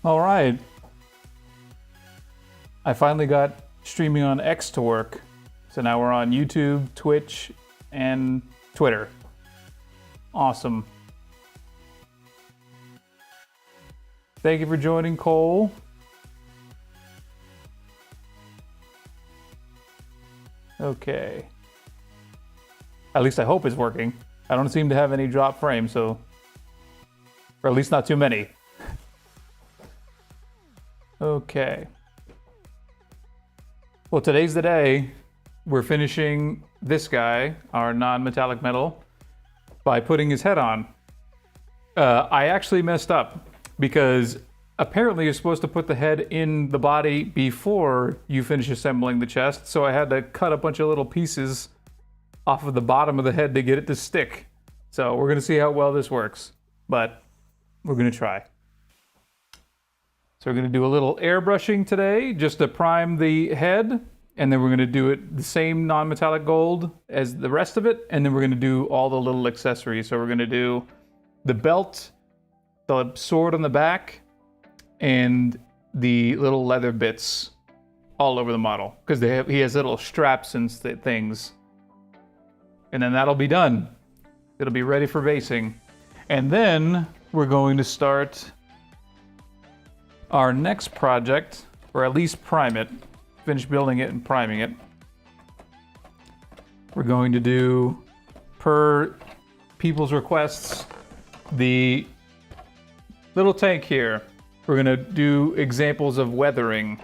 All right. I finally got streaming on X to work. So now we're on YouTube, Twitch, and Twitter. Awesome. Thank you for joining, Cole. Okay. At least I hope it's working. I don't seem to have any drop frames, so... Or at least not too many. Okay. Well, today's the day. We're finishing this guy, our non-metallic metal, by putting his head on. I actually messed up because apparently you're supposed to put the head in the body before you finish assembling the chest, so I had to cut a bunch of little pieces off of the bottom of the head to get it to stick. So we're gonna see how well this works, but we're gonna try. So we're gonna do a little airbrushing today just to prime the head, and then we're gonna do it the same non-metallic gold as the rest of it, and then we're gonna do all the little accessories. So we're gonna do the belt, the sword on the back, and the little leather bits all over the model, because he has little straps and things. And then that'll be done. It'll be ready for basing. And then we're going to start our next project, or at least prime it, finish building it and priming it. We're going to do, per people's requests, the little tank here. We're gonna do examples of weathering.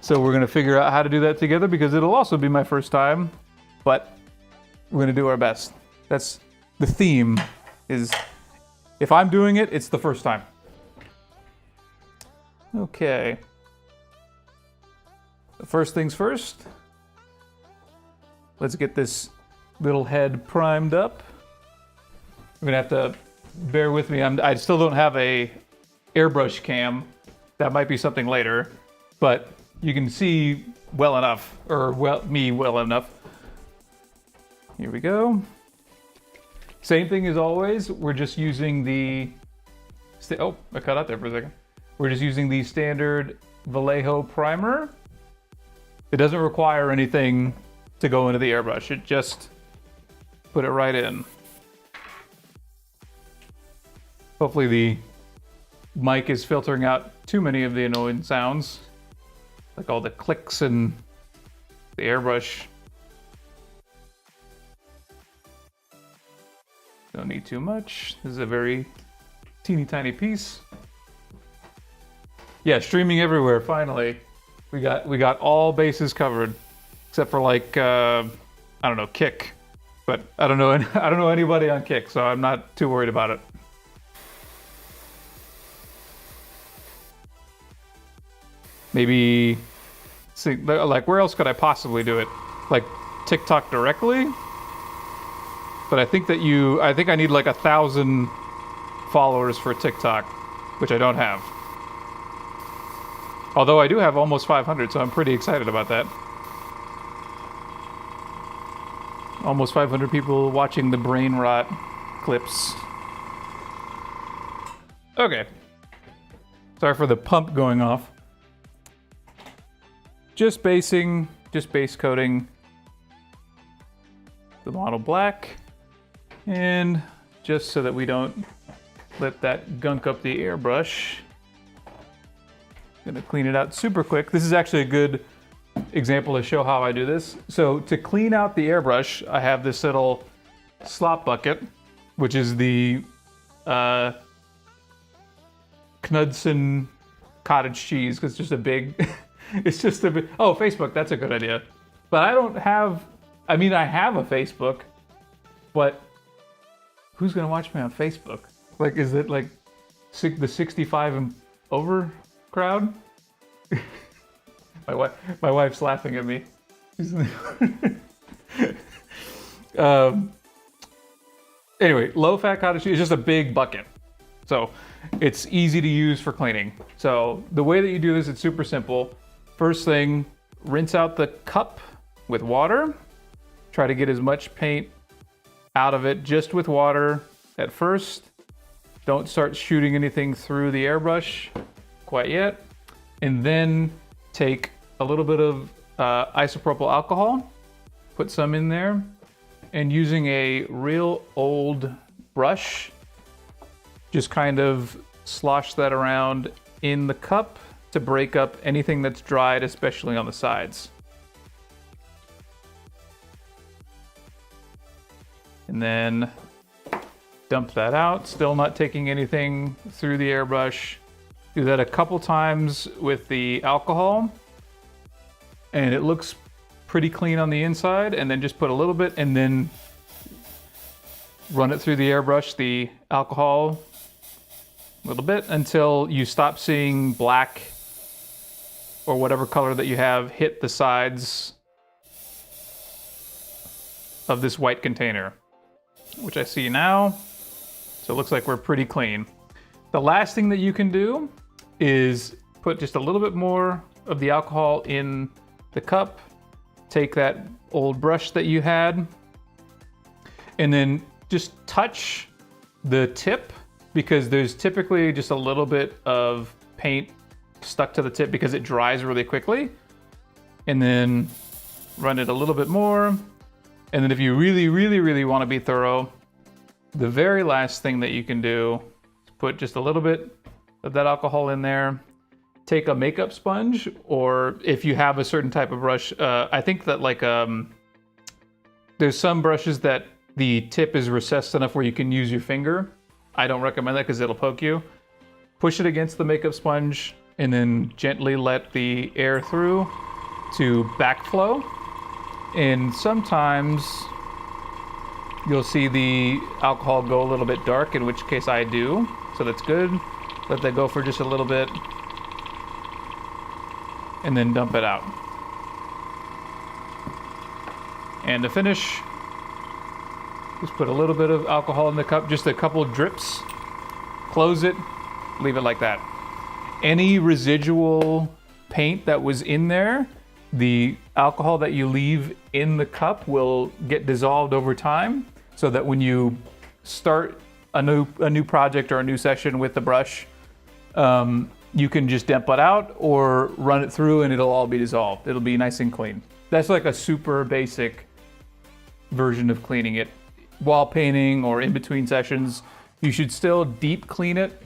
So we're gonna figure out how to do that together, because it'll also be my first time, but we're gonna do our best. That's the theme, is if I'm doing it, it's the first time. Okay. First things first, let's get this little head primed up. I'm gonna have to bear with me. I still don't have a airbrush cam. That might be something later, but you can see well enough, or me well enough. Here we go. Same thing as always. We're just using the... Oh, I cut out there for a second. We're just using the standard Vallejo primer. It doesn't require anything to go into the airbrush. It just put it right in. Hopefully the mic is filtering out too many of the annoying sounds, like all the clicks and the airbrush. Don't need too much. This is a very teeny tiny piece. Yeah, streaming everywhere, finally. We got all bases covered, except for like I don't know, Kick. But I don't know anybody on Kick, so I'm not too worried about it. Maybe see, like, where else could I possibly do it? Like TikTok directly? But I think I need like 1,000 followers for TikTok, which I don't have. Although I do have almost 500, so I'm pretty excited about that. Almost 500 people watching the brain rot clips. Okay. Sorry for the pump going off. Just base coating the model black. And just so that we don't let that gunk up the airbrush, gonna clean it out super quick. This is actually a good example to show how I do this. So to clean out the airbrush, I have this little slop bucket, which is the Knudsen cottage cheese, because it's just a big, oh, Facebook, that's a good idea. But I don't have, I have a Facebook, but who's gonna watch me on Facebook? Like, is it like the 65 and over crowd? My wife's laughing at me. Anyway, low-fat cottage cheese is just a big bucket, so it's easy to use for cleaning. So the way that you do this, it's super simple. First thing, rinse out the cup with water. Try to get as much paint out of it just with water at first. Don't start shooting anything through the airbrush quite yet. And then take a little bit of isopropyl alcohol, put some in there, and using a real old brush, just kind of slosh that around in the cup to break up anything that's dried, especially on the sides. And then dump that out, still not taking anything through the airbrush. Do that a couple times with the alcohol, and it looks pretty clean on the inside, and then just put a little bit and then run it through the airbrush, the alcohol, a little bit until you stop seeing black or whatever color that you have hit the sides of this white container, which I see now. So it looks like we're pretty clean. The last thing that you can do is put just a little bit more of the alcohol in the cup, take that old brush that you had, and then just touch the tip, because there's typically just a little bit of paint stuck to the tip because it dries really quickly. And then run it a little bit more. And then if you really, really, really want to be thorough, the very last thing that you can do is put just a little bit of that alcohol in there. Take a makeup sponge, or if you have a certain type of brush, I think that like there's some brushes that the tip is recessed enough where you can use your finger. I don't recommend that because it'll poke you. Push it against the makeup sponge and then gently let the air through to backflow. And sometimes you'll see the alcohol go a little bit dark, in which case I do. So that's good. Let that go for just a little bit and then dump it out. And to finish, just put a little bit of alcohol in the cup, just a couple drips, close it, leave it like that. Any residual paint that was in there, the alcohol that you leave in the cup will get dissolved over time, so that when you start a new project or a new session with the brush, you can just dump it out or run it through and it'll all be dissolved. It'll be nice and clean. That's like a super basic version of cleaning it. While painting or in between sessions, you should still deep clean it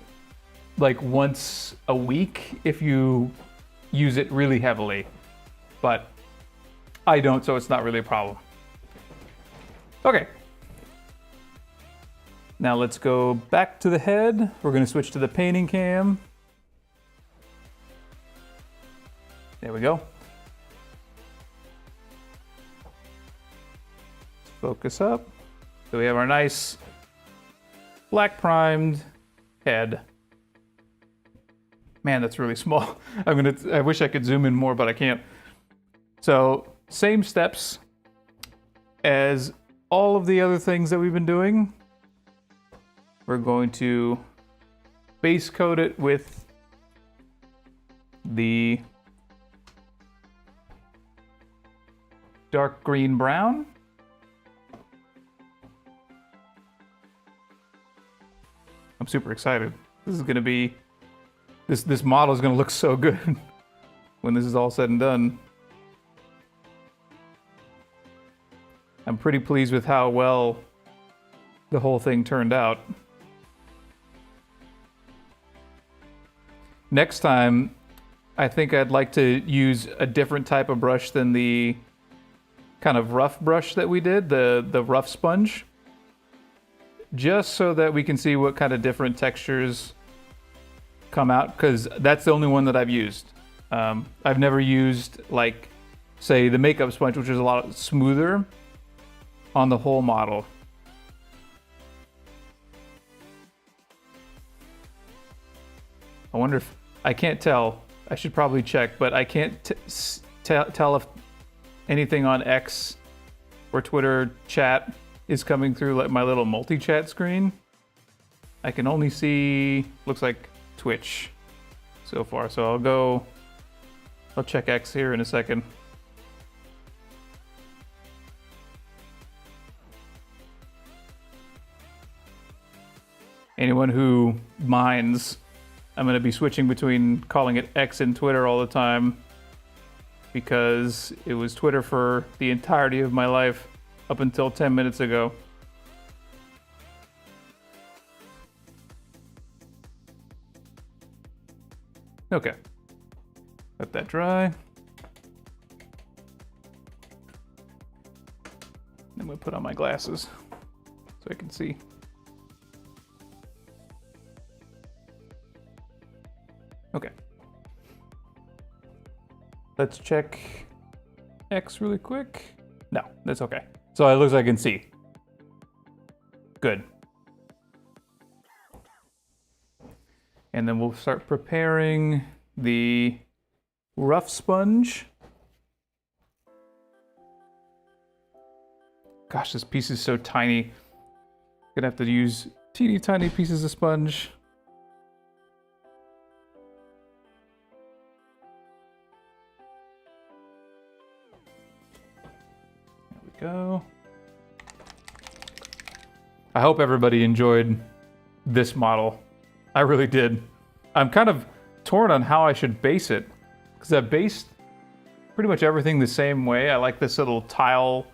like once a week if you use it really heavily. But I don't, so it's not really a problem. Okay. Now let's go back to the head. We're going to switch to the painting cam. There we go. Let's focus up. So we have our nice black primed head. Man, that's really small. I wish I could zoom in more, but I can't. So same steps as all of the other things that we've been doing. We're going to base coat it with the dark green brown. I'm super excited. This is going to be, this model is going to look so good when this is all said and done. I'm pretty pleased with how well the whole thing turned out. Next time, I think I'd like to use a different type of brush than the kind of rough brush that we did, the rough sponge, just so that we can see what kind of different textures come out, because that's the only one that I've used. I've never used, like, say, the makeup sponge, which is a lot smoother on the whole model. I wonder if, I can't tell, I should probably check, but I can't tell if anything on X or Twitter chat is coming through like my little multi-chat screen. I can only see, looks like Twitch so far, so I'll check X here in a second. Anyone who minds I'm going to be switching between calling it X and Twitter all the time because it was Twitter for the entirety of my life up until 10 minutes ago. Okay. Let that dry. I'm going to put on my glasses so I can see. Okay. Let's check X really quick. No, that's okay. So it looks like I can see. Good. And then we'll start preparing the rough sponge. Gosh, this piece is so tiny. Gonna have to use teeny tiny pieces of sponge. There we go. I hope everybody enjoyed this model. I really did. I'm kind of torn on how I should base it, because I've based pretty much everything the same way. I like this little tile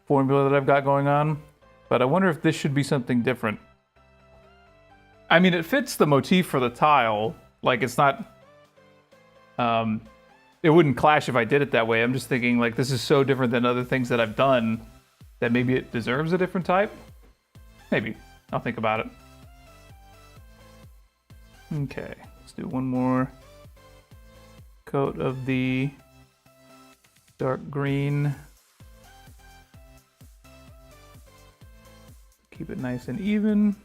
formula that I've got going on, but I wonder if this should be something different. I mean, it fits the motif for the tile. Like, it's not... it wouldn't clash if I did it that way. I'm just thinking, like, this is so different than other things that I've done that maybe it deserves a different type. Maybe. I'll think about it. Okay, let's do one more coat of the dark green. Keep it nice and even.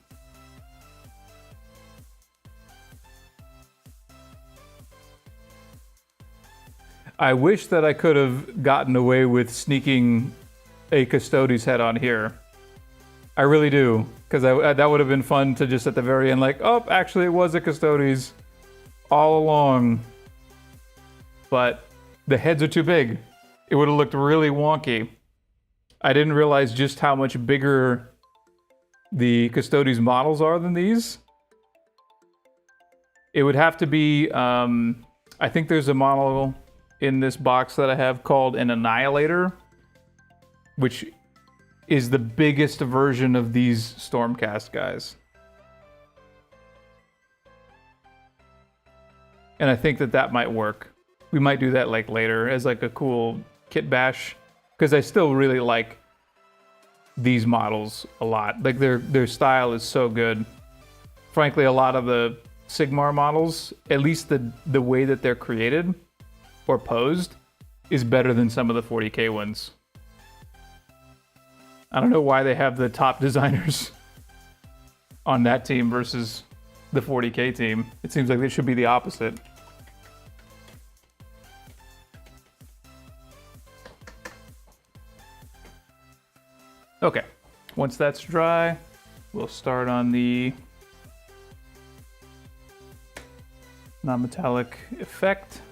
I wish that I could have gotten away with sneaking a Custodes head on here. I really do, because that would have been fun to just at the very end, like, oh, actually it was a Custodes all along. But the heads are too big. It would have looked really wonky. I didn't realize just how much bigger the Custodes models are than these. It would have to be, I think there's a model in this box that I have called an Annihilator, which is the biggest version of these Stormcast guys. And I think that might work. We might do that like later as like a cool kit bash, because I still really like these models a lot. Like their style is so good. Frankly, a lot of the Sigmar models, at least the way that they're created or posed, is better than some of the 40K ones. I don't know why they have the top designers on that team versus the 40K team. It seems like it should be the opposite. Okay, once that's dry, we'll start on the non-metallic effect.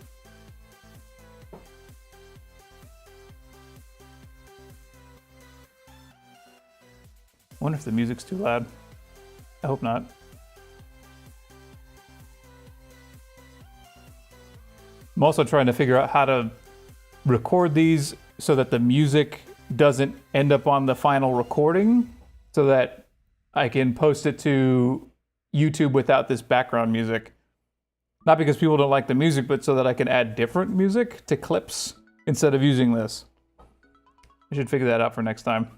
I wonder if the music's too loud. I hope not. I'm also trying to figure out how to record these so that the music doesn't end up on the final recording, so that I can post it to YouTube without this background music. Not because people don't like the music, but so that I can add different music to clips instead of using this. I should figure that out for next time.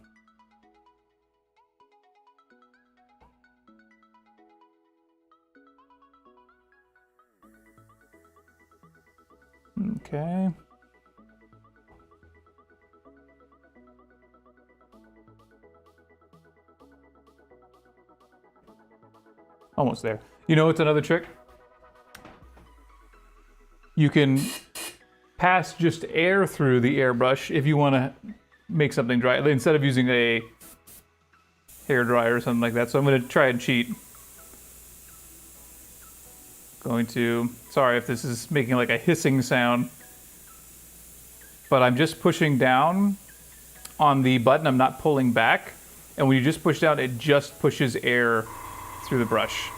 Okay. Almost there. You know what's another trick? You can pass just air through the airbrush if you want to make something dry, instead of using a hair dryer or something like that. So I'm going to try and cheat. Sorry if this is making like a hissing sound, but I'm just pushing down on the button. I'm not pulling back. And when you just push down, it just pushes air through the brush.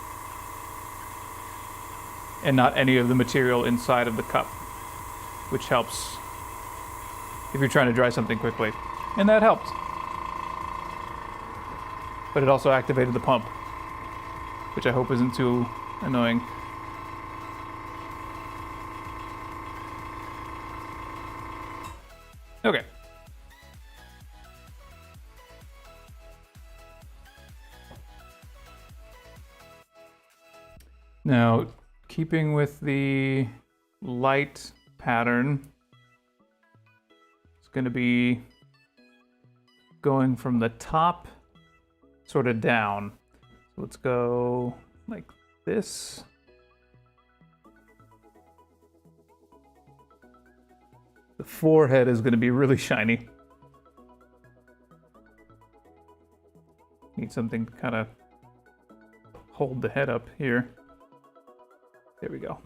and not any of the material inside of the cup, which helps if you're trying to dry something quickly. And that helped. But it also activated the pump, which I hope isn't too annoying. Okay. Now, keeping with the light pattern, it's going to be going from the top sort of down. So let's go like this. The forehead is going to be really shiny. Need something to kind of hold the head up here. There we go.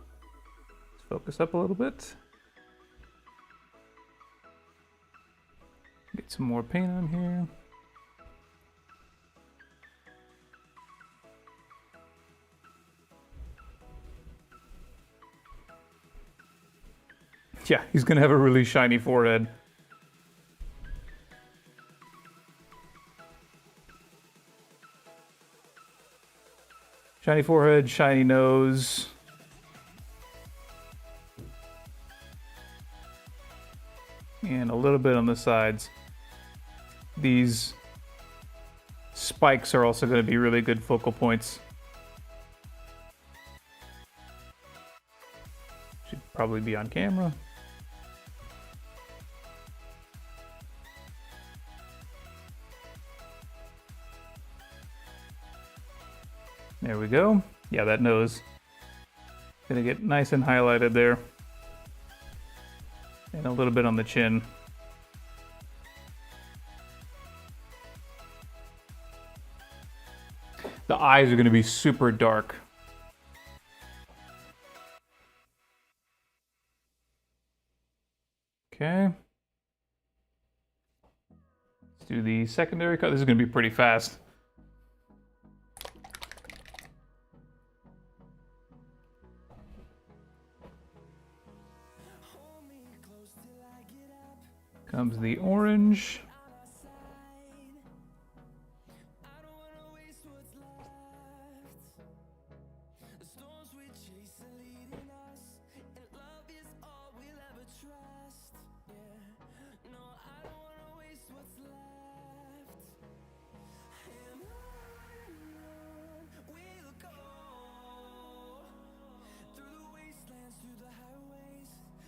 Let's focus up a little bit. Get some more paint on here. Yeah, he's gonna have a really shiny forehead. Shiny forehead, shiny nose. And a little bit on the sides. These spikes are also going to be really good focal points. Should probably be on camera. There we go. Yeah, that nose. Gonna get nice and highlighted there. And a little bit on the chin. The eyes are going to be super dark. Okay. Let's do the secondary color. This is going to be pretty fast. Comes the orange.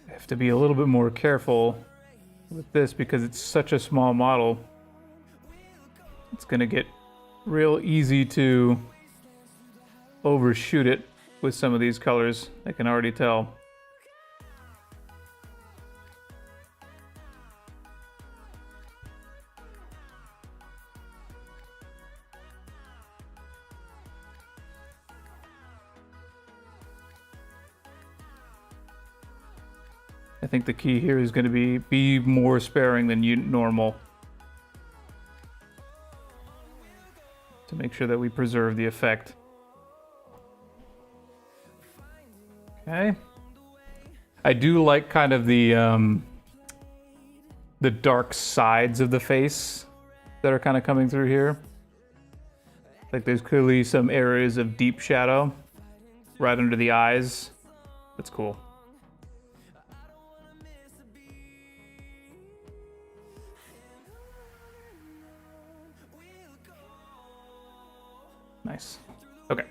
I have to be a little bit more careful with this because it's such a small model. It's gonna get real easy to overshoot it with some of these colors. I can already tell. I think the key here is going to be more sparing than normal to make sure that we preserve the effect. Okay. I do like kind of the dark sides of the face that are kind of coming through here. Like there's clearly some areas of deep shadow right under the eyes. That's cool. Nice. Okay.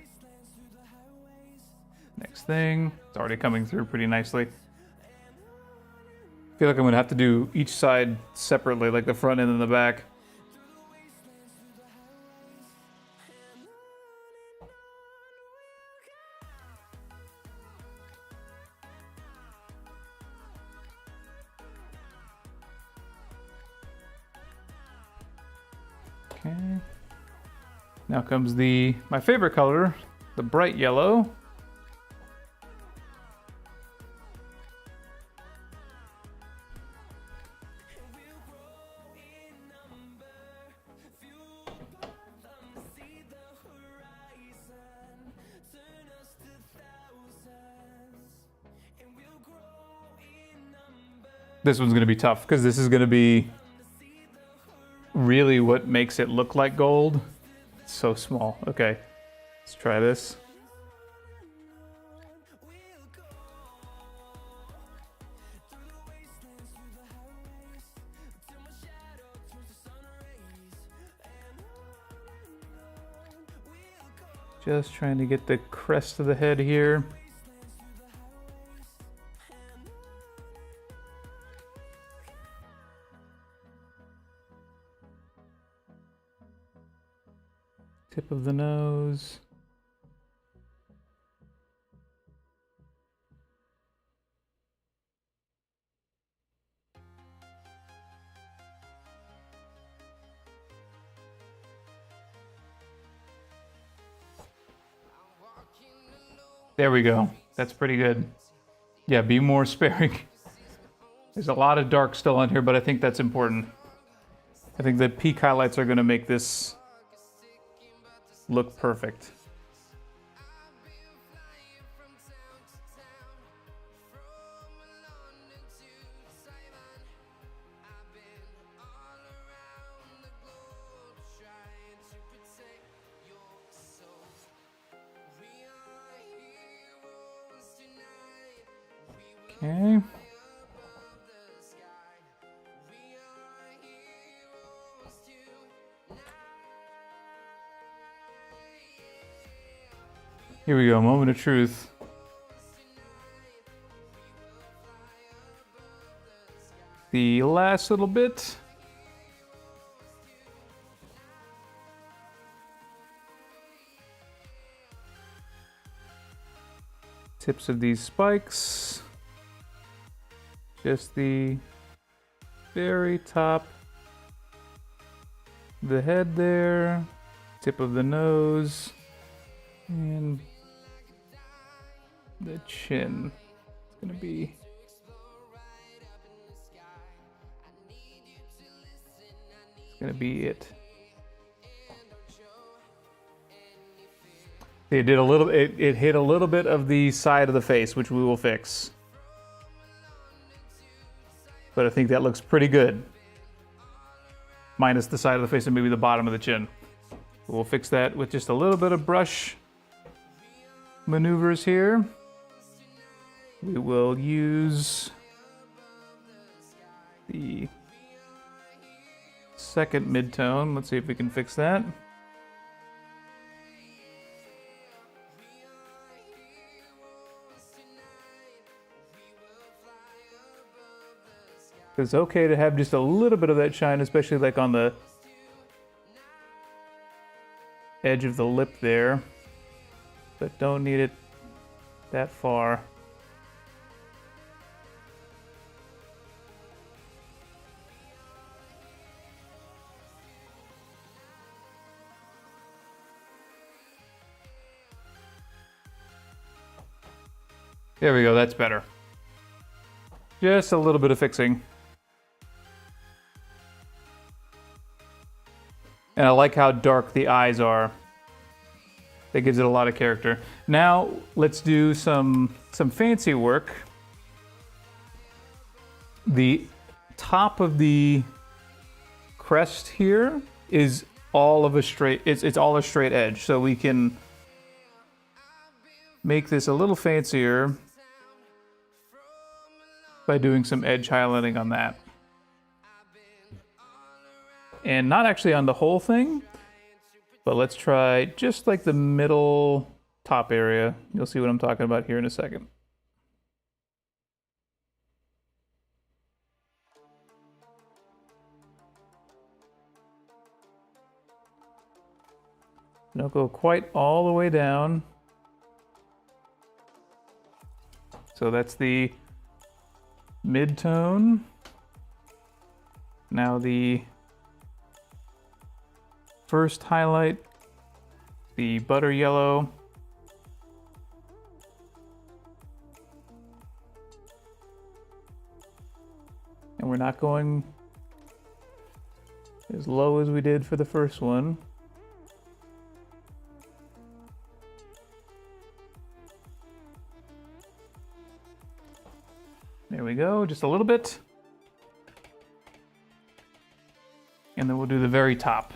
Next thing. It's already coming through pretty nicely. I feel like I'm going to have to do each side separately, like the front end and the back. Okay. Now comes my favorite color, the bright yellow. This one's going to be tough because this is going to be really what makes it look like gold. It's so small. Okay, let's try this. Just trying to get the crest of the head here. Tip of the nose. There we go. That's pretty good. Yeah, be more sparing. There's a lot of dark still on here, but I think that's important. I think the peak highlights are going to make this look perfect. Okay. Here we go, moment of truth. The last little bit. Tips of these spikes. Just the very top, the head there, tip of the nose, and the chin. It's gonna be it. It did a little. It hit a little bit of the side of the face, which we will fix. But I think that looks pretty good. Minus the side of the face and maybe the bottom of the chin. We'll fix that with just a little bit of brush maneuvers here. We will use the second mid-tone. Let's see if we can fix that. It's okay to have just a little bit of that shine, especially like on the edge of the lip there, but don't need it that far. There we go, that's better. Just a little bit of fixing. And I like how dark the eyes are. That gives it a lot of character. Now let's do some fancy work. The top of the crest here is all of a straight. It's all a straight edge, so we can make this a little fancier by doing some edge highlighting on that. And not actually on the whole thing, but let's try just like the middle top area. You'll see what I'm talking about here in a second. Don't go quite all the way down. So that's the mid-tone. Now the first highlight, the butter yellow. And we're not going as low as we did for the first one. There we go, just a little bit. And then we'll do the very top.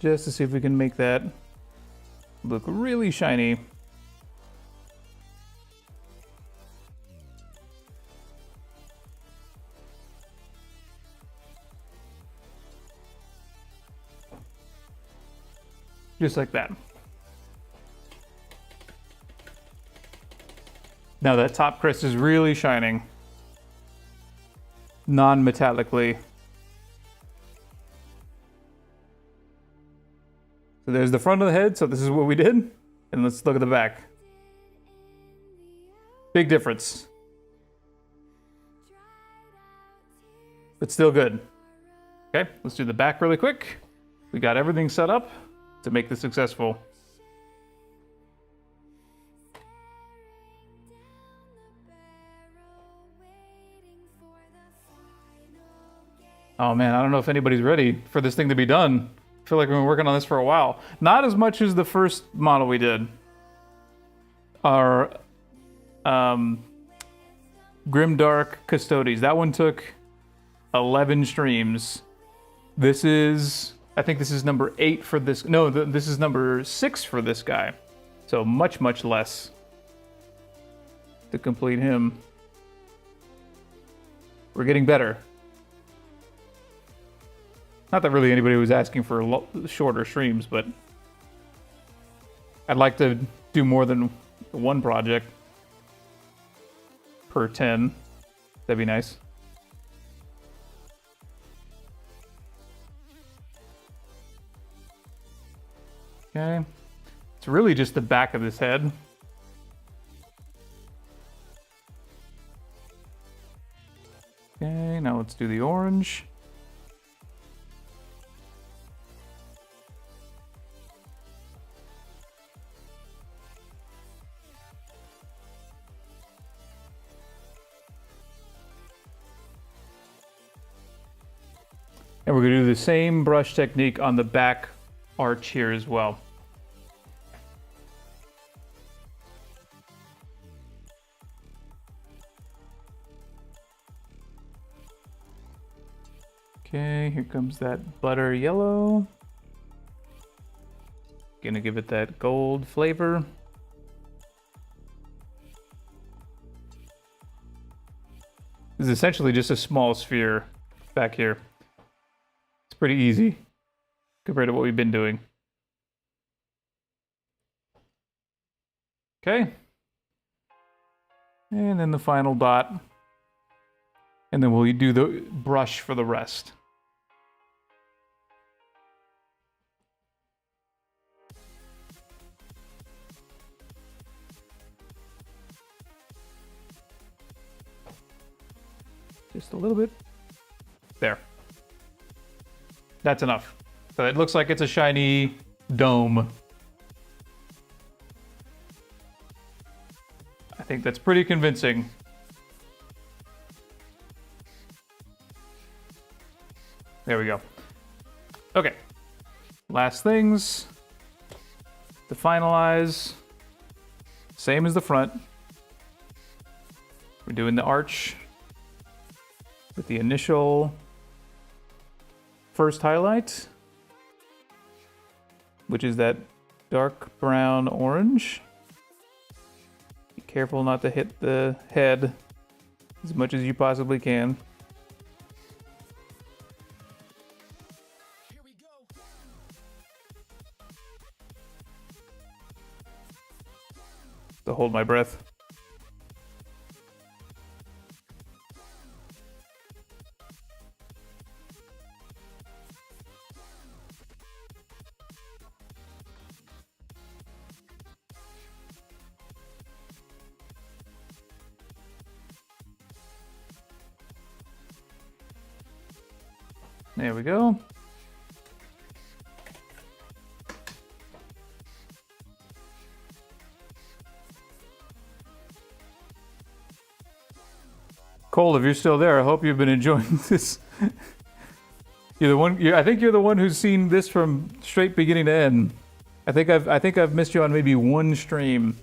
Just to see if we can make that look really shiny. Just like that. Now that top crest is really shining. Non-metallically. So there's the front of the head, so this is what we did. And let's look at the back. Big difference. But still good. Okay, let's do the back really quick. We got everything set up to make this successful. Oh man, I don't know if anybody's ready for this thing to be done. I feel like we've been working on this for a while. Not as much as the first model we did. Our Grimdark Custodes. That one took 11 streams. This is, I think this is number 8 for this. No, this is number 6 for this guy. So much, much less to complete him. We're getting better. Not that really anybody was asking for shorter streams, but I'd like to do more than one project per 10. That'd be nice. Okay. It's really just the back of this head. Okay, now let's do the orange. And we're going to do the same brush technique on the back arch here as well. Okay, here comes that butter yellow. Gonna give it that gold flavor. This is essentially just a small sphere back here. It's pretty easy compared to what we've been doing. Okay. And then the final dot. And then we'll do the brush for the rest. Just a little bit. There. That's enough. So it looks like it's a shiny dome. I think that's pretty convincing. There we go. Okay. Last things to finalize. Same as the front. We're doing the arch with the initial first highlight, which is that dark brown orange. Be careful not to hit the head as much as you possibly can. To hold my breath. There we go. Cole, if you're still there, I hope you've been enjoying this. You're the one. I think you're the one who's seen this from straight beginning to end. I think I've missed you on maybe one stream.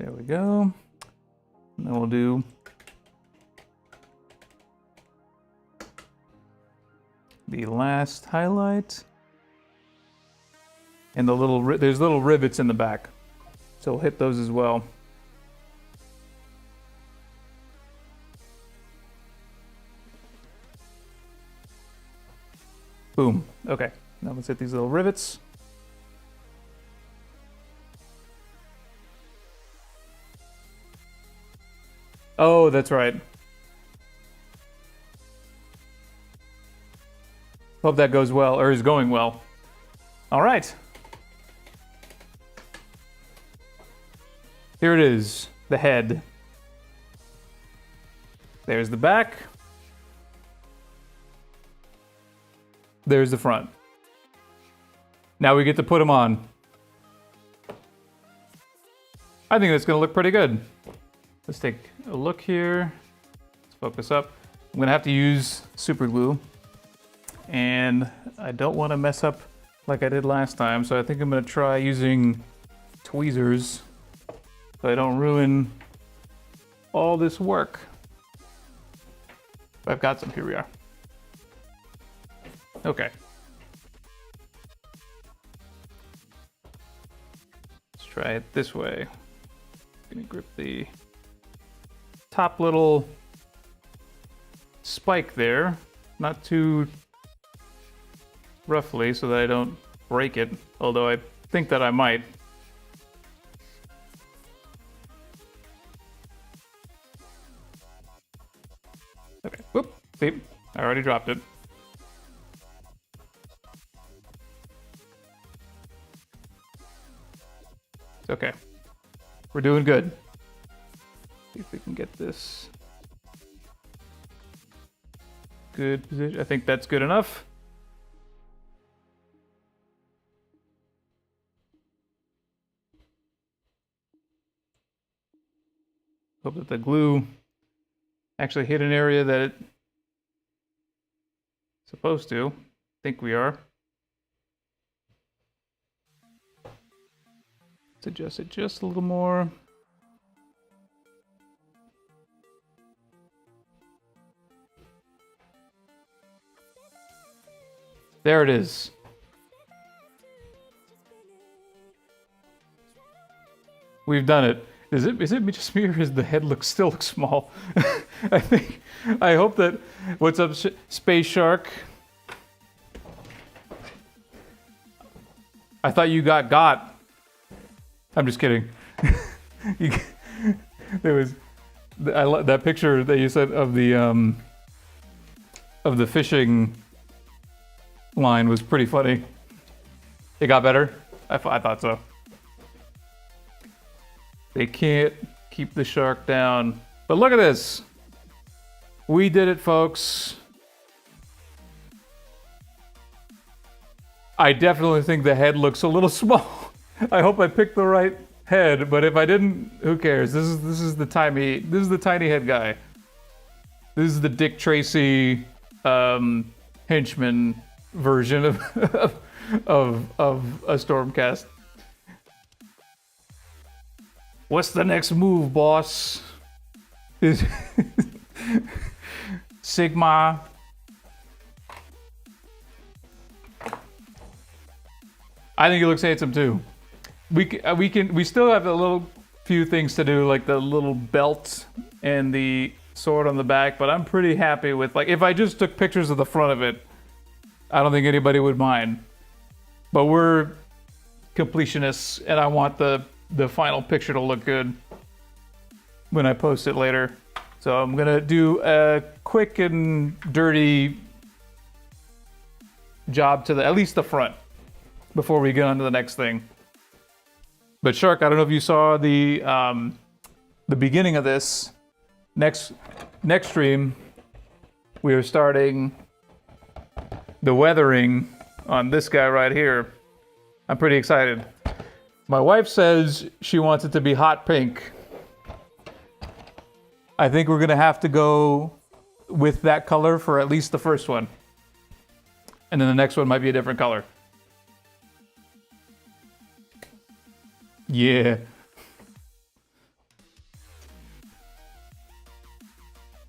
There we go. And then we'll do the last highlight. And there's little rivets in the back. So we'll hit those as well. Boom. Okay. Now let's hit these little rivets. Oh, that's right. Hope that goes well, or is going well. All right. Here it is, the head. There's the back. There's the front. Now we get to put them on. I think that's gonna look pretty good. Let's take a look here. Let's focus up. I'm gonna have to use super glue. And I don't wanna mess up like I did last time, so I think I'm gonna try using tweezers so I don't ruin all this work. I've got some, here we are. Okay. Let's try it this way. Gonna grip the top little spike there, not too roughly so that I don't break it, although I think that I might. Okay, whoop, see, I already dropped it. It's okay. We're doing good. See if we can get this good position. I think that's good enough. Hope that the glue actually hit an area that it's supposed to. I think we are. Let's adjust it just a little more. There it is. We've done it. Is it just me, or is the head still looks small? I hope that, what's up, Space Shark? I thought you got. I'm just kidding. There was, that picture that you said of the fishing line was pretty funny. It got better? I thought so. They can't keep the shark down. But look at this. We did it, folks. I definitely think the head looks a little small. I hope I picked the right head, but if I didn't, who cares? This is the tiny head guy. This is the Dick Tracy henchman version of a Stormcast. What's the next move, boss? Sigma. I think he looks handsome too. We still have a few things to do, like the little belt and the sword on the back, but I'm pretty happy with, like, if I just took pictures of the front of it, I don't think anybody would mind. But we're completionists, and I want the final picture to look good when I post it later. So I'm gonna do a quick and dirty job to at least the front before we get on to the next thing. But Shark, I don't know if you saw the beginning of this. Next stream, we are starting the weathering on this guy right here. I'm pretty excited. My wife says she wants it to be hot pink. I think we're gonna have to go with that color for at least the first one. And then the next one might be a different color. Yeah.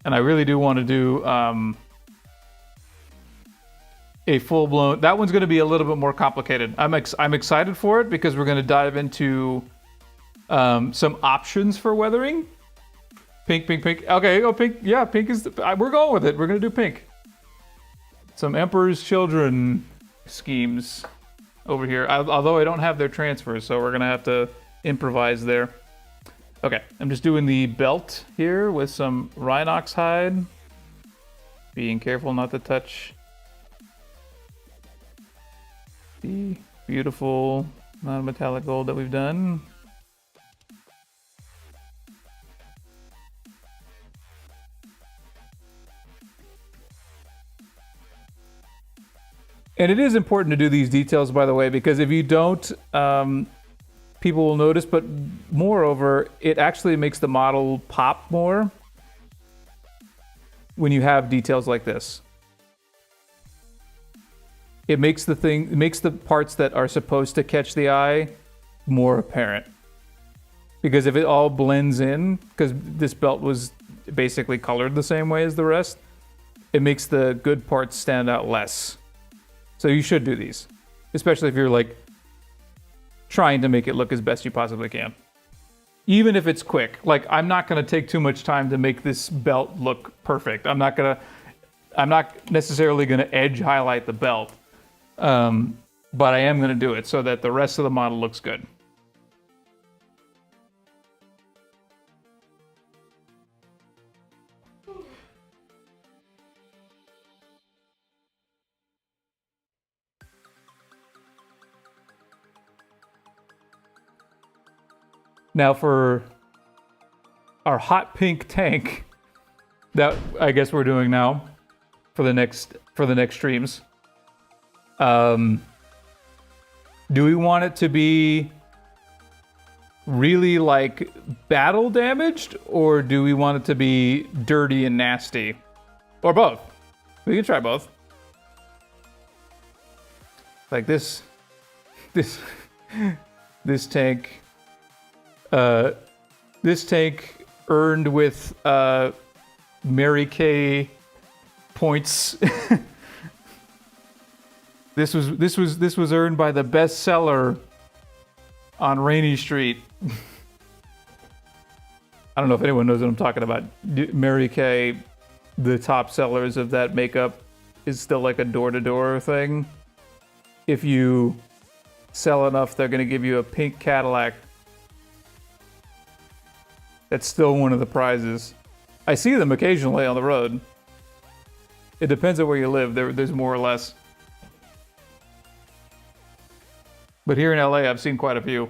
And I really do want to do a full-blown... That one's going to be a little bit more complicated. I'm excited for it because we're going to dive into some options for weathering. Pink, pink, pink. Okay, oh, pink. Yeah, pink is... we're going with it. We're going to do pink. Some Emperor's Children schemes over here. Although I don't have their transfers, so we're going to have to improvise there. Okay, I'm just doing the belt here with some Rhinox hide. Being careful not to touch the beautiful non-metallic gold that we've done. And it is important to do these details, by the way, because if you don't, people will notice, but moreover, it actually makes the model pop more when you have details like this. It makes the parts that are supposed to catch the eye more apparent. Because if it all blends in, because this belt was basically colored the same way as the rest, it makes the good parts stand out less. So you should do these, especially if you're like trying to make it look as best you possibly can. Even if it's quick, like I'm not going to take too much time to make this belt look perfect. I'm not necessarily going to edge highlight the belt, but I am going to do it so that the rest of the model looks good. Now for our hot pink tank that I guess we're doing now for the next streams. Do we want it to be really like battle damaged, or do we want it to be dirty and nasty? Or both. We can try both. Like this tank. This tank earned with Mary Kay points. This was earned by the bestseller on Rainy Street. I don't know if anyone knows what I'm talking about. Mary Kay, the top sellers of that makeup, is still like a door-to-door thing. If you sell enough, they're gonna give you a pink Cadillac. That's still one of the prizes. I see them occasionally on the road. It depends on where you live. There's more or less. But here in LA, I've seen quite a few.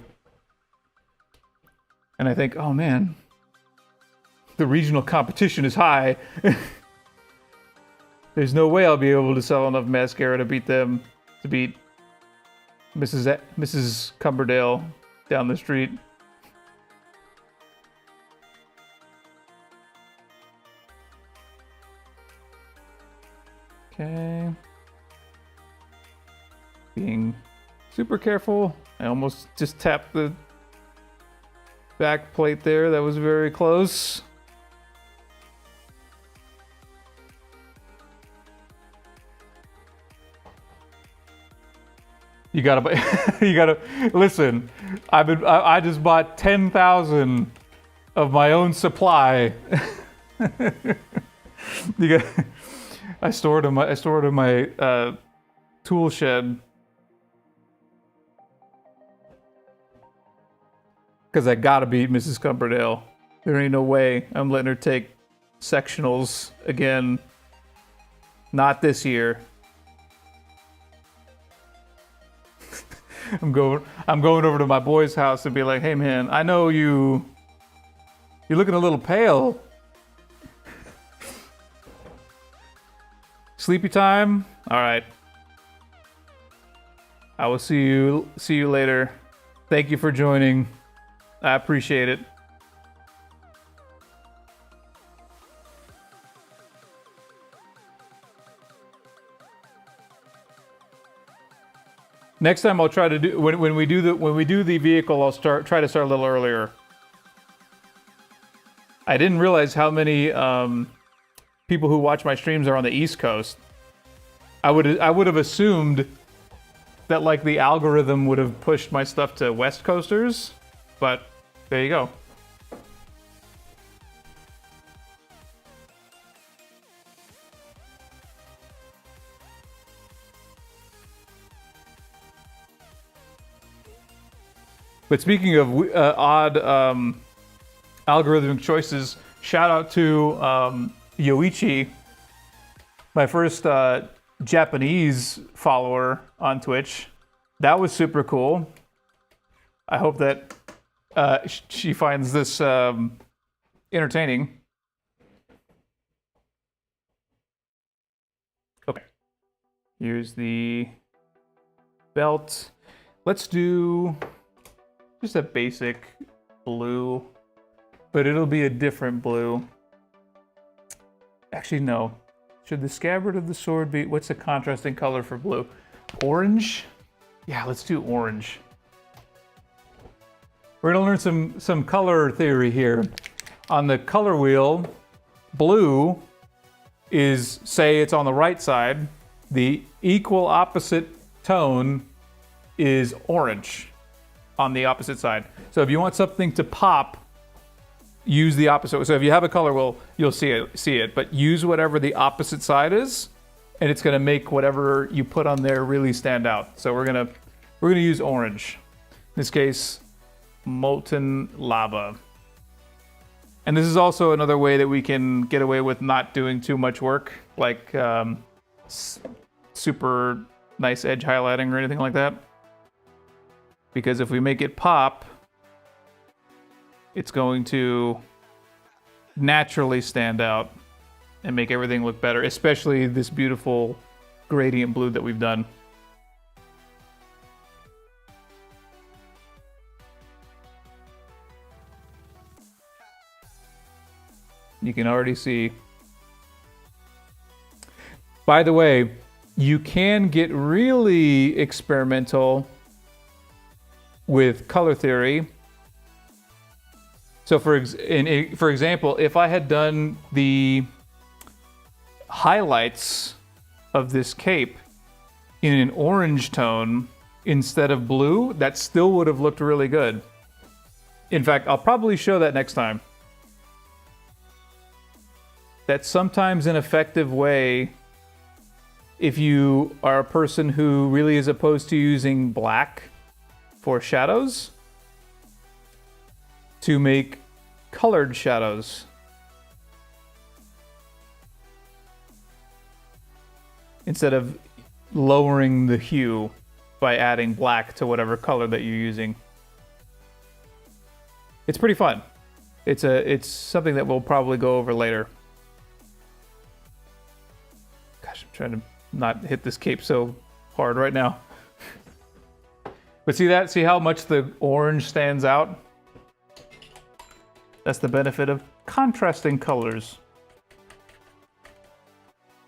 And I think, oh man, the regional competition is high. There's no way I'll be able to sell enough mascara to beat them, to beat Mrs. Cumberdale down the street. Okay. Being super careful. I almost just tapped the back plate there. That was very close. You gotta listen. I just bought 10,000 of my own supply. I stored in my tool shed because I gotta beat Mrs. Cumberdale. There ain't no way I'm letting her take sectionals again. Not this year. I'm going over to my boy's house and be like, hey man, I know you're looking a little pale. Sleepy time? All right. I will see you later. Thank you for joining. I appreciate it. Next time I'll try to do when we do the vehicle, I'll try to start a little earlier. I didn't realize how many people who watch my streams are on the East Coast. I would have assumed that like the algorithm would have pushed my stuff to West Coasters, but there you go. But speaking of odd algorithmic choices, shout out to Yoichi, my first Japanese follower on Twitch. That was super cool. I hope that she finds this entertaining. Okay. Here's the belt. Let's do just a basic blue, but it'll be a different blue. Actually, no. Should the scabbard of the sword be, what's the contrasting color for blue? Orange? Yeah, let's do orange. We're gonna learn some color theory here. On the color wheel, blue is, say it's on the right side, the equal opposite tone is orange on the opposite side. So if you want something to pop, use the opposite. So if you have a color wheel, you'll see it, but use whatever the opposite side is, and it's gonna make whatever you put on there really stand out. So we're gonna use orange. In this case, molten lava. And this is also another way that we can get away with not doing too much work, like super nice edge highlighting or anything like that. Because if we make it pop, it's going to naturally stand out and make everything look better, especially this beautiful gradient blue that we've done. You can already see. By the way, you can get really experimental with color theory. So for example, if I had done the highlights of this cape in an orange tone instead of blue, that still would have looked really good. In fact, I'll probably show that next time. That's sometimes an effective way if you are a person who really is opposed to using black for shadows, to make colored shadows. Instead of lowering the hue by adding black to whatever color that you're using. It's pretty fun. It's something that we'll probably go over later. Gosh, I'm trying to not hit this cape so hard right now. But see that? See how much the orange stands out? That's the benefit of contrasting colors.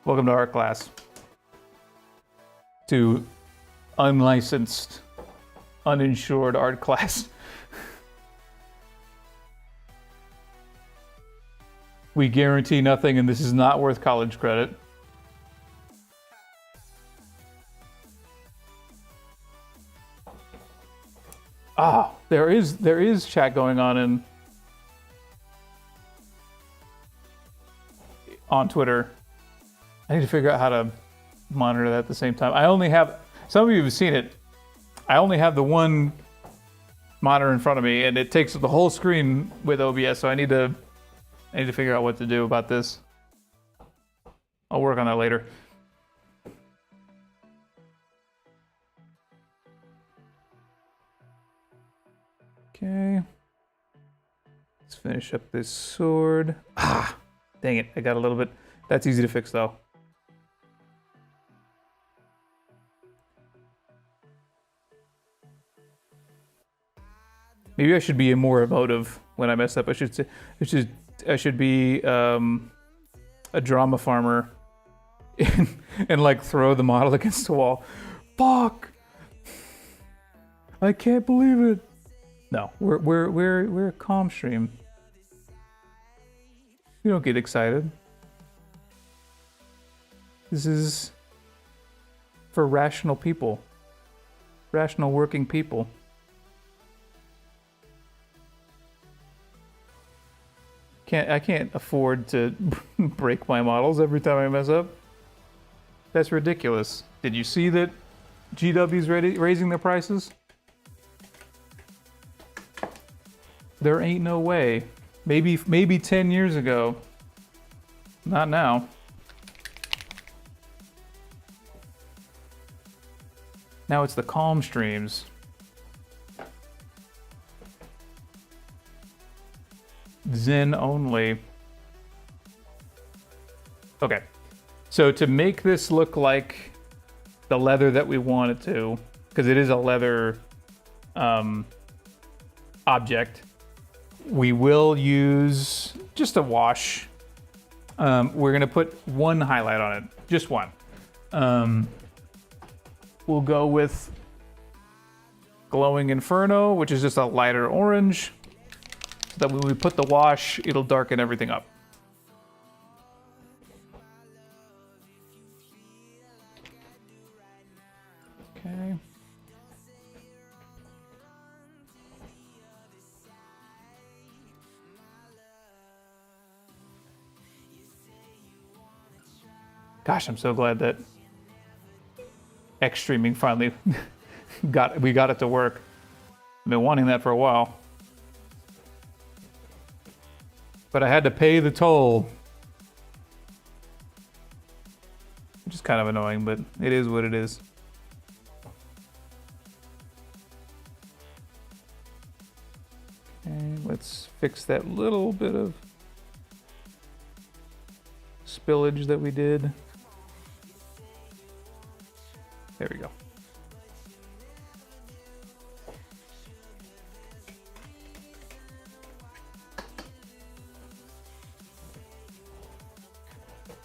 Welcome to art class. To unlicensed, uninsured art class. We guarantee nothing, and this is not worth college credit. Ah, there is chat going on on Twitter. I need to figure out how to monitor that at the same time. I only have, some of you have seen it, I only have the one monitor in front of me, and it takes up the whole screen with OBS, so I need to figure out what to do about this. I'll work on that later. Okay. Let's finish up this sword. Ah, dang it, I got a little bit. That's easy to fix though. Maybe I should be more emotive when I mess up. I should be a drama farmer and like throw the model against the wall. Fuck! I can't believe it. No, we're a calm stream. We don't get excited. This is for rational people. Rational working people. I can't afford to break my models every time I mess up. That's ridiculous. Did you see that GW's raising their prices? There ain't no way. Maybe 10 years ago. Not now. Now it's the calm streams. Zen only. Okay. So to make this look like the leather that we want it to, because it is a leather object, we will use just a wash. We're gonna put one highlight on it, just one. We'll go with Glowing Inferno, which is just a lighter orange, so that when we put the wash, it'll darken everything up. Okay. Gosh, I'm so glad that X streaming finally we got it to work. I've been wanting that for a while. But I had to pay the toll. Which is kind of annoying, but it is what it is. Okay, let's fix that little bit of spillage that we did. There we go.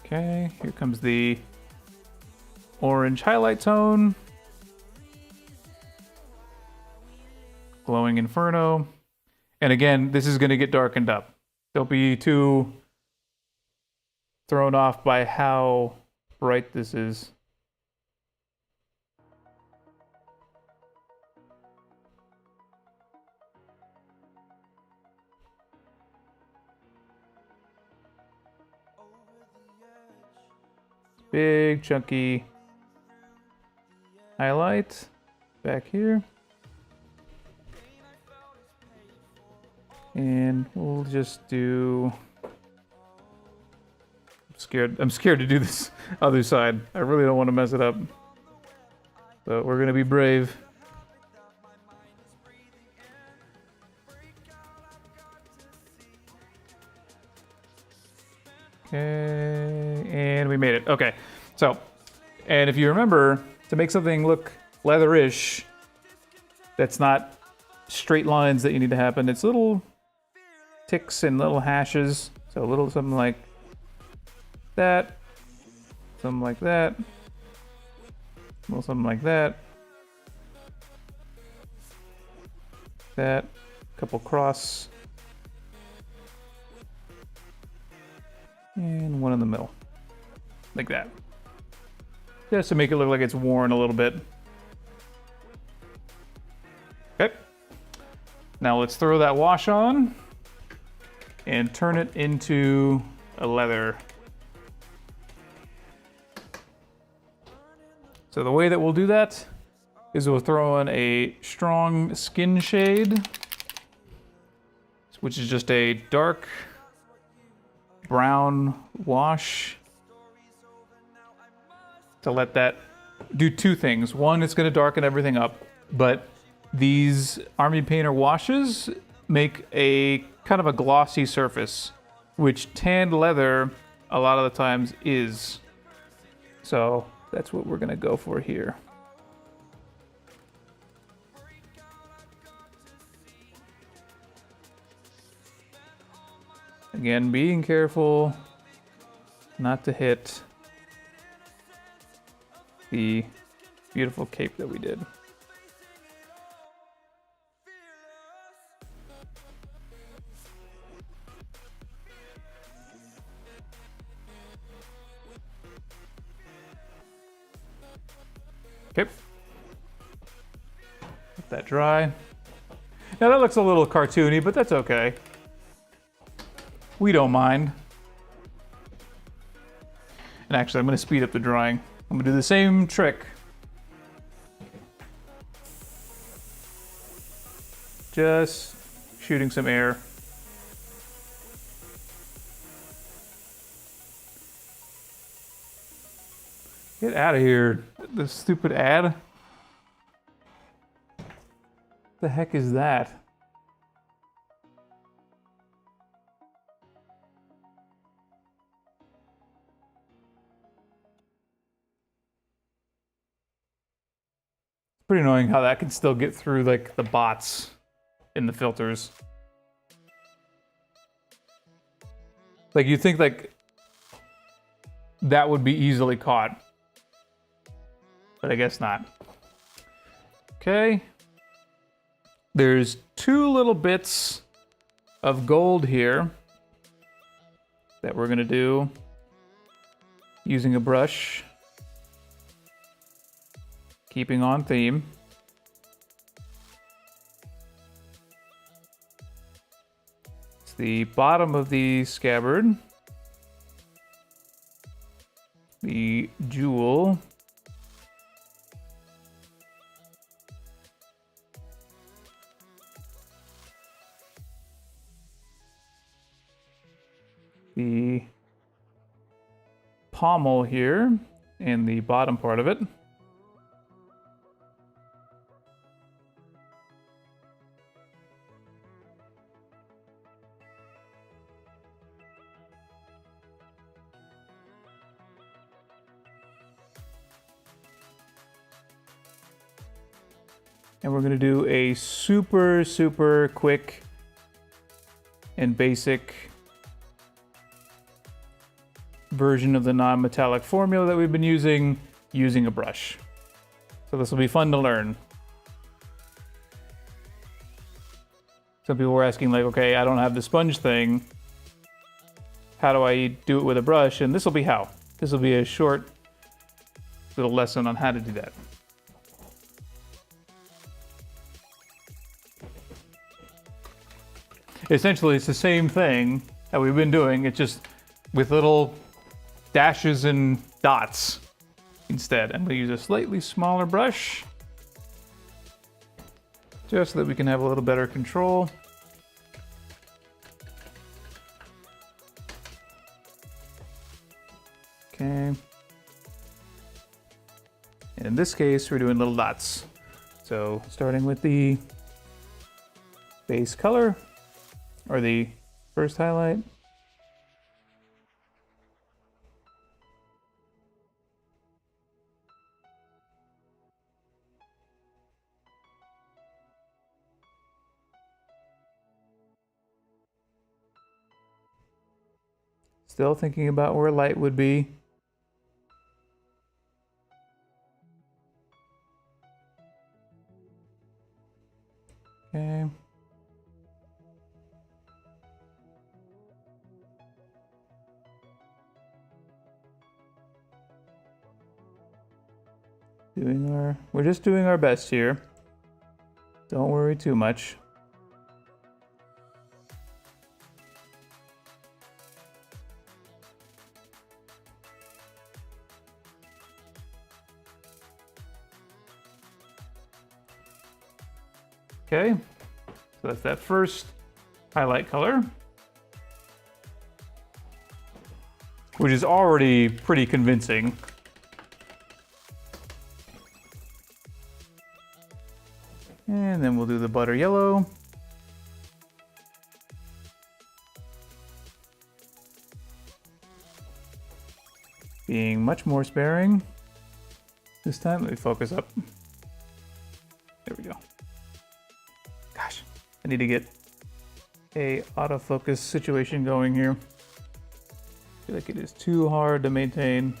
Okay, here comes the orange highlight tone. Glowing Inferno. And again, this is going to get darkened up. Don't be too thrown off by how bright this is. Big chunky highlight back here. And we'll just do... I'm scared to do this other side. I really don't want to mess it up. But we're gonna be brave. Okay, and we made it. Okay, so, and if you remember, to make something look leatherish, that's not straight lines that you need to happen. It's little ticks and little hashes. So a little something like that, something like that, a little something like that, that, couple cross, and one in the middle, like that. Just to make it look like it's worn a little bit. Okay. Now let's throw that wash on and turn it into a leather. So the way that we'll do that is we'll throw in a strong skin shade, which is just a dark brown wash, to let that do two things. One, it's going to darken everything up, but these Army Painter washes make a kind of a glossy surface, which tanned leather a lot of the times is. So that's what we're going to go for here. Again, being careful not to hit the beautiful cape that we did. Okay. Let that dry. Now that looks a little cartoony, but that's okay. We don't mind. And actually, I'm going to speed up the drying. I'm going to do the same trick. Just shooting some air. Get out of here, the stupid ad. The heck is that? It's pretty annoying how that can still get through like the bots in the filters. Like you'd think like that would be easily caught. But I guess not. Okay. There's two little bits of gold here that we're gonna do using a brush. Keeping on theme. It's the bottom of the scabbard. The jewel. The pommel here and the bottom part of it. And we're going to do a super, super quick and basic version of the non-metallic formula that we've been using a brush. So this will be fun to learn. Some people were asking like, okay, I don't have the sponge thing. How do I do it with a brush? And this will be how. This will be a short little lesson on how to do that. Essentially, it's the same thing that we've been doing. It's just with little dashes and dots instead. I'm going to use a slightly smaller brush just so that we can have a little better control. Okay. And in this case, we're doing little dots. So starting with the base color, or the first highlight. Still thinking about where light would be. Okay. We're just doing our best here. Don't worry too much. Okay, so that's that first highlight color, which is already pretty convincing. And then we'll do the butter yellow. Being much more sparing. This time, let me focus up. There we go. Gosh, I need to get a autofocus situation going here. I feel like it is too hard to maintain.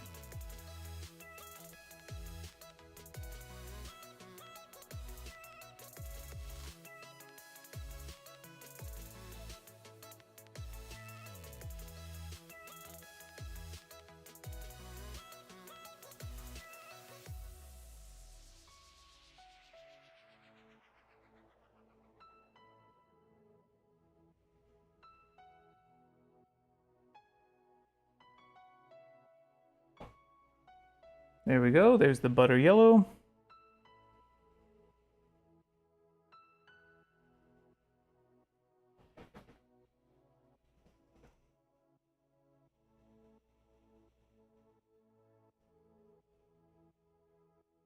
There we go. There's the butter yellow.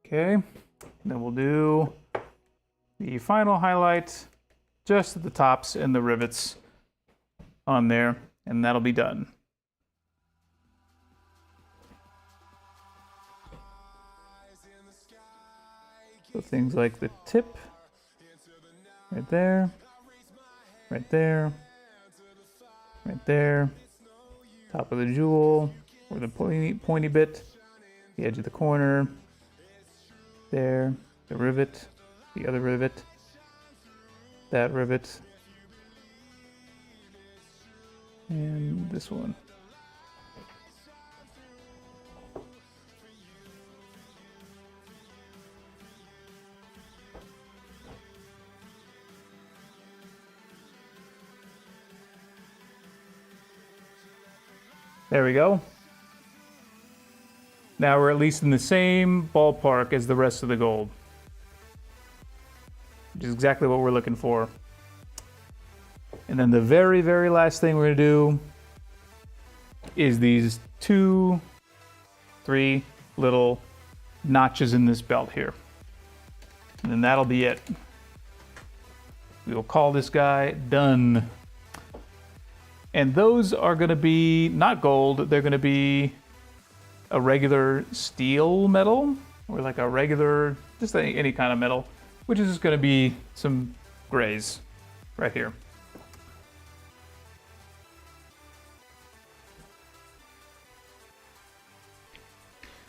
Okay, then we'll do the final highlight just at the tops and the rivets on there, and that'll be done. So things like the tip, right there, right there, right there, top of the jewel, or the pointy bit, the edge of the corner, there, the rivet, the other rivet, that rivet, and this one. There we go. Now we're at least in the same ballpark as the rest of the gold, which is exactly what we're looking for. And then the very, very last thing we're gonna do is these 2, 3 little notches in this belt here. And then that'll be it. We will call this guy done. And those are gonna be not gold, they're gonna be a regular steel metal, or like a regular, just any kind of metal, which is just gonna be some grays right here.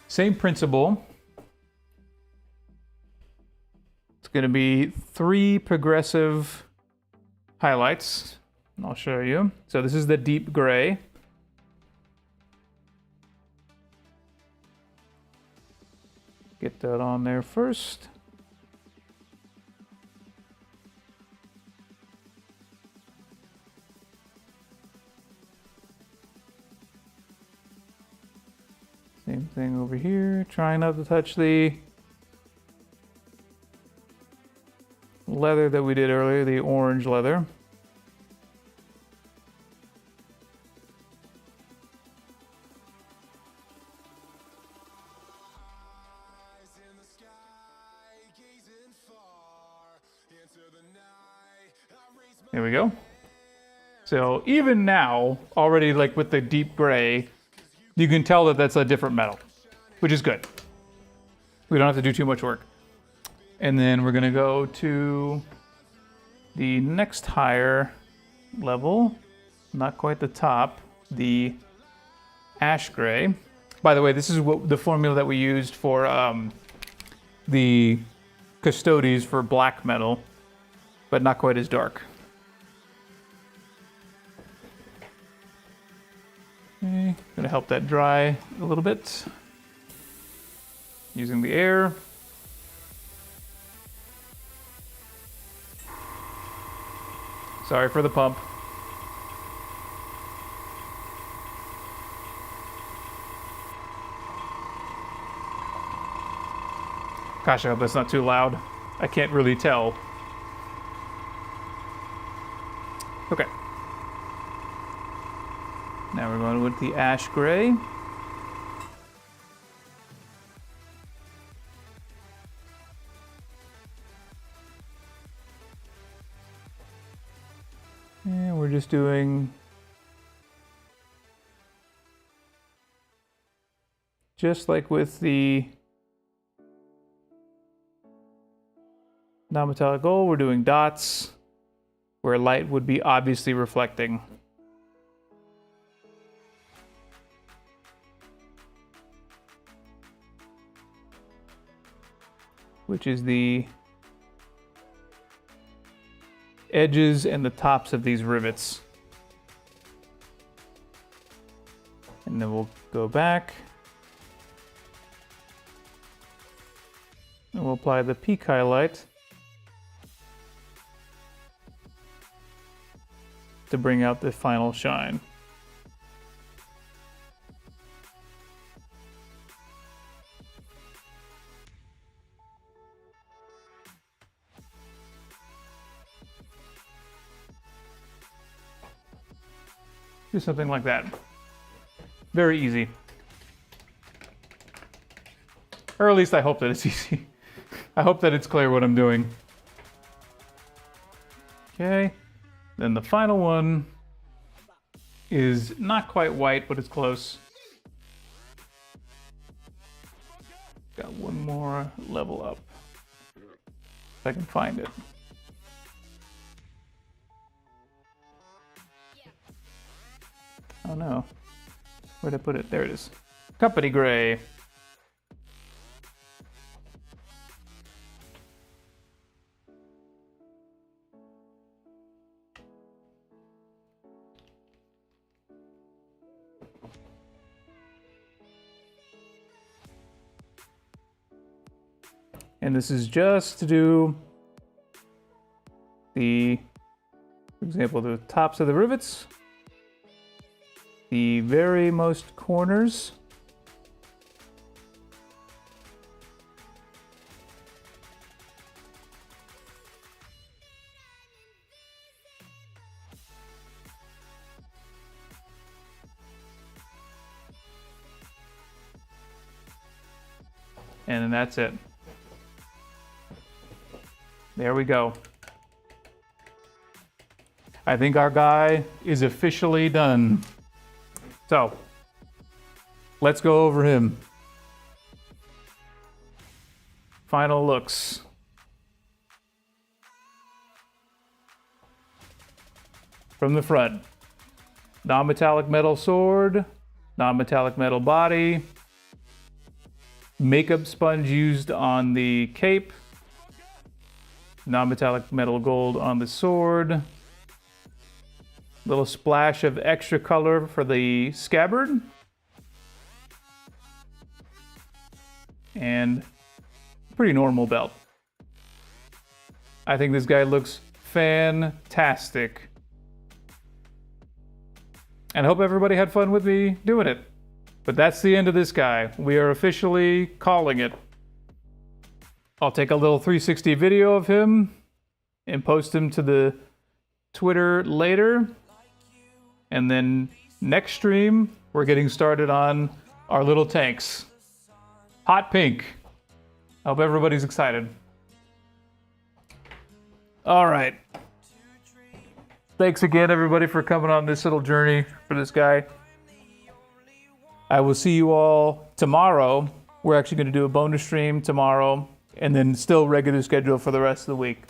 Same principle. It's gonna be 3 progressive highlights, and I'll show you. So this is the deep gray. Get that on there first. Same thing over here. Trying not to touch the leather that we did earlier, the orange leather. There we go. So even now, already like with the deep gray, you can tell that that's a different metal, which is good. We don't have to do too much work. And then we're gonna go to the next higher level, not quite the top, the ash gray. By the way, this is what the formula that we used for the Custodes for black metal, but not quite as dark. Okay, gonna help that dry a little bit. Using the air. Sorry for the pump. Gosh, I hope that's not too loud. I can't really tell. Okay. Now we're going with the ash gray. And we're just doing just like with the non-metallic gold, we're doing dots where light would be obviously reflecting. Which is the edges and the tops of these rivets. And then we'll go back. And we'll apply the peak highlight to bring out the final shine. Do something like that. Very easy. Or at least I hope that it's easy. I hope that it's clear what I'm doing. Okay. Then the final one is not quite white, but it's close. Got one more level up. If I can find it. Oh no. Where'd I put it? There it is. Company Gray. And this is just to do the, for example, the tops of the rivets, the very most corners, and then that's it. There we go. I think our guy is officially done. So, let's go over him. Final looks. From the front. Non-metallic metal sword, non-metallic metal body, makeup sponge used on the cape, non-metallic metal gold on the sword, little splash of extra color for the scabbard, and pretty normal belt. I think this guy looks fantastic. And I hope everybody had fun with me doing it. But that's the end of this guy. We are officially calling it. I'll take a little 360 video of him and post him to the Twitter later. And then next stream, we're getting started on our little tanks. Hot pink. I hope everybody's excited. All right. Thanks again, everybody, for coming on this little journey for this guy. I will see you all tomorrow. We're actually going to do a bonus stream tomorrow, and then still regular schedule for the rest of the week.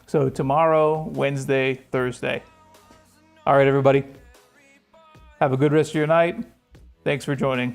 So tomorrow, Wednesday, Thursday. All right, everybody. Have a good rest of your night. Thanks for joining.